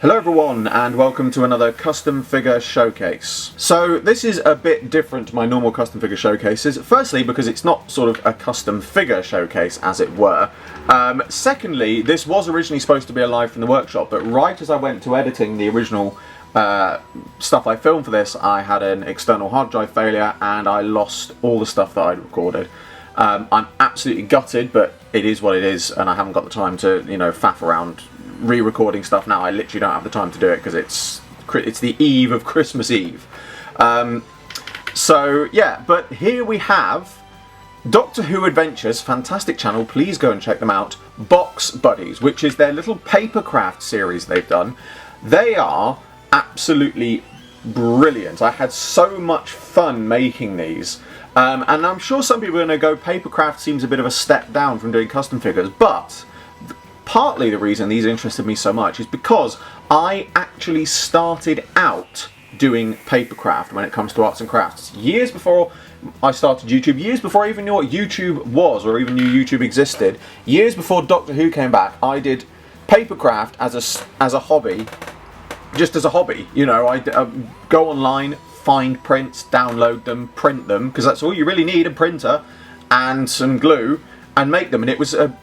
Hello everyone and welcome to another custom figure showcase. So this is a bit different to my normal custom figure showcases. Firstly, because it's not sort of a custom figure showcase as it were. Secondly, this was originally supposed to be a live from the workshop, but right as I went to editing the original stuff I filmed for this, I had an external hard drive failure and I lost all the stuff that I'd recorded. I'm absolutely gutted, but it is what it is, and I haven't got the time to, faff around re-recording stuff now. I literally don't have the time to do it because it's the eve of Christmas Eve. So yeah, but here we have Doctor Who Adventures, fantastic channel, please go and check them out. Box Buddies, which is their little papercraft series they've done. They are absolutely brilliant. I had so much fun making these. And I'm sure some people are going to go, papercraft seems a bit of a step down from doing custom figures, but partly the reason these interested me so much is because I actually started out doing papercraft when it comes to arts and crafts. Years before I started YouTube, years before I even knew what YouTube was or even knew YouTube existed, years before Doctor Who came back, I did papercraft as a hobby, just as a hobby. I'd go online, find prints, download them, print them, because that's all you really need, a printer and some glue, and make them. And it was a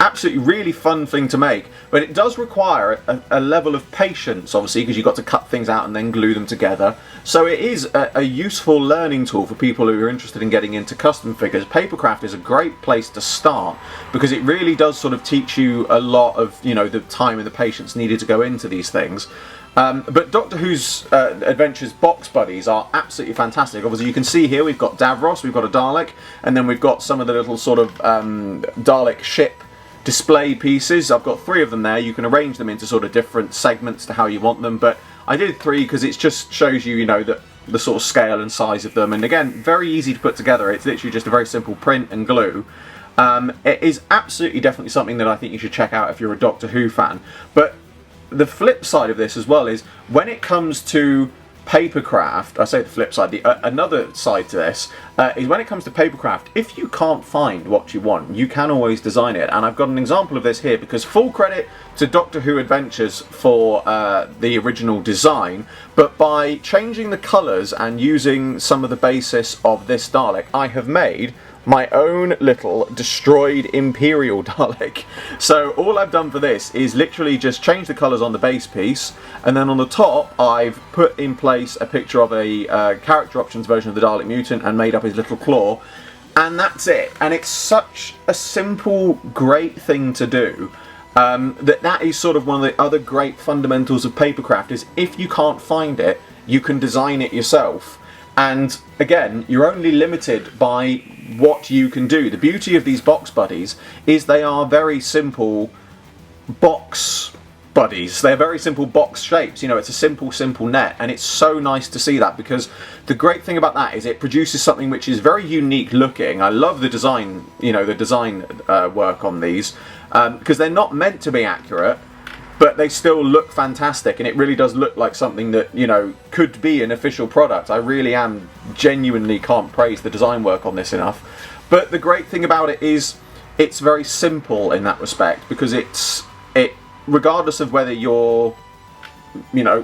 absolutely really fun thing to make, but it does require a level of patience, obviously, because you've got to cut things out and then glue them together. So it is a useful learning tool for people who are interested in getting into custom figures. Papercraft is a great place to start because it really does sort of teach you a lot of the time and the patience needed to go into these things. But Doctor Who's Adventures Box Buddies are absolutely fantastic. Obviously you can see here we've got Davros, we've got a Dalek, and then we've got some of the little sort of Dalek ship display pieces. I've got 3 of them there. You can arrange them into sort of different segments to how you want them, but I did 3 because it just shows you, the sort of scale and size of them, and again, very easy to put together. It's literally just a very simple print and glue. It is absolutely definitely something that I think you should check out if you're a Doctor Who fan. But the flip side of this as well is when it comes to papercraft, I say the flip side, another side to this is when it comes to papercraft, if you can't find what you want, you can always design it. And I've got an example of this here, because full credit to Doctor Who Adventures for the original design, but by changing the colours and using some of the basis of this Dalek, I have made my own little destroyed Imperial Dalek. So all I've done for this is literally just change the colours on the base piece, and then on the top I've put in place a picture of a character options version of the Dalek Mutant and made up his little claw, and that's it. And it's such a simple, great thing to do. That is sort of one of the other great fundamentals of papercraft, is if you can't find it, you can design it yourself. And again, you're only limited by what you can do. The beauty of these box buddies is they are very simple box buddies. They're very simple box shapes. It's a simple net, and it's so nice to see that, because the great thing about that is it produces something which is very unique looking. I love the design, the design work on these, because they're not meant to be accurate, but they still look fantastic, and it really does look like something that, could be an official product. I really genuinely can't praise the design work on this enough. But the great thing about it is it's very simple in that respect, because regardless of whether you're,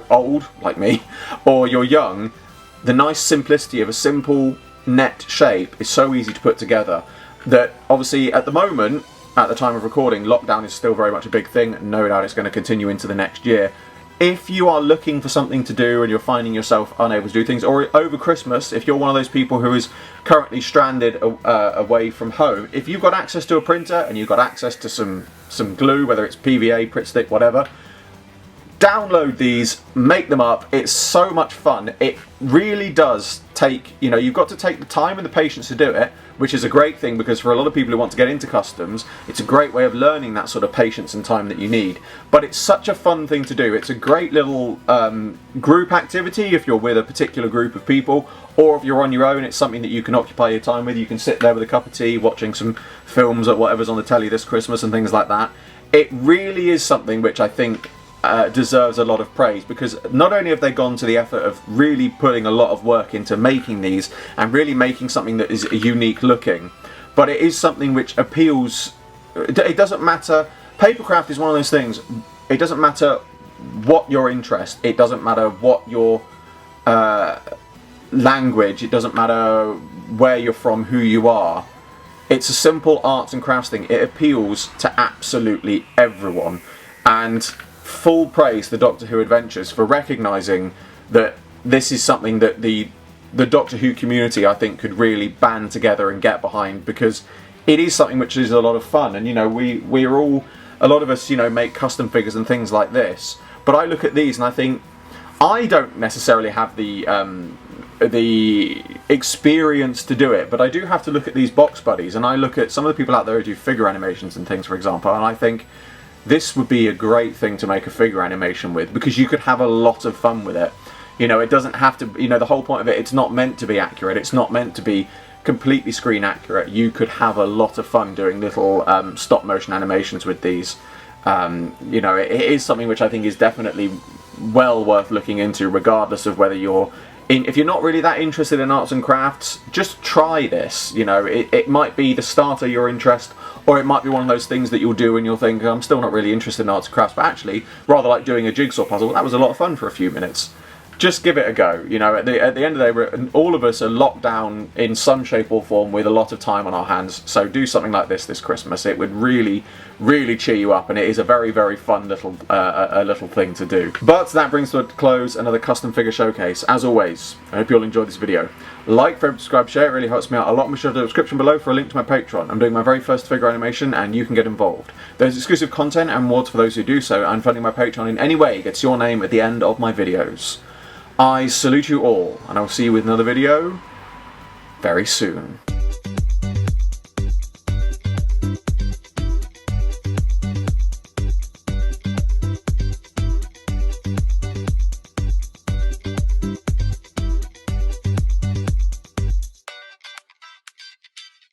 old, like me, or you're young, the nice simplicity of a simple net shape is so easy to put together that obviously at the moment, at the time of recording, lockdown is still very much a big thing. No doubt it's going to continue into the next year. If you are looking for something to do and you're finding yourself unable to do things, or over Christmas, if you're one of those people who is currently stranded away from home, if you've got access to a printer and you've got access to some glue, whether it's PVA, Pritt stick, whatever, download these, make them up. It's so much fun. It really does take, you've got to take the time and the patience to do it, which is a great thing, because for a lot of people who want to get into customs, it's a great way of learning that sort of patience and time that you need. But it's such a fun thing to do. It's a great little group activity if you're with a particular group of people, or if you're on your own, it's something that you can occupy your time with. You can sit there with a cup of tea, watching some films or whatever's on the telly this Christmas and things like that. It really is something which I think deserves a lot of praise, because not only have they gone to the effort of really putting a lot of work into making these and really making something that is unique looking, but it is something which appeals. It doesn't matter. Papercraft is one of those things. It doesn't matter what your interest, it doesn't matter what your language, it doesn't matter where you're from, who you are. It's a simple arts and crafts thing. It appeals to absolutely everyone, and full praise to Doctor Who Adventures for recognising that this is something that the Doctor Who community, I think, could really band together and get behind, because it is something which is a lot of fun. And you know, we're all, a lot of us, you know, make custom figures and things like this, but I look at these and I think, I don't necessarily have the experience to do it, but I do have to look at these box buddies, and I look at some of the people out there who do figure animations and things, for example, and I think this would be a great thing to make a figure animation with, because you could have a lot of fun with it. You know, it doesn't have to, you know, the whole point of it, it's not meant to be accurate, it's not meant to be completely screen accurate. You could have a lot of fun doing little stop motion animations with these. You know, it is something which I think is definitely well worth looking into, regardless of whether you're if you're not really that interested in arts and crafts. Just try this. You know, it might be the start of your interest, or it might be one of those things that you'll do and you'll think, I'm still not really interested in arts and crafts, but actually, rather like doing a jigsaw puzzle, that was a lot of fun for a few minutes. Just give it a go. You know, at the end of the day, all of us are locked down in some shape or form with a lot of time on our hands, so do something like this Christmas. It would really, really cheer you up, and it is a very, very fun little little thing to do. But that brings to a close another custom figure showcase. As always, I hope you all enjoyed this video. Like, favorite, subscribe, share, it really helps me out a lot. Make sure to the description below for a link to my Patreon. I'm doing my very first figure animation, and you can get involved. There's exclusive content and rewards for those who do so, and funding my Patreon in any way gets your name at the end of my videos. I salute you all, and I'll see you with another video very soon.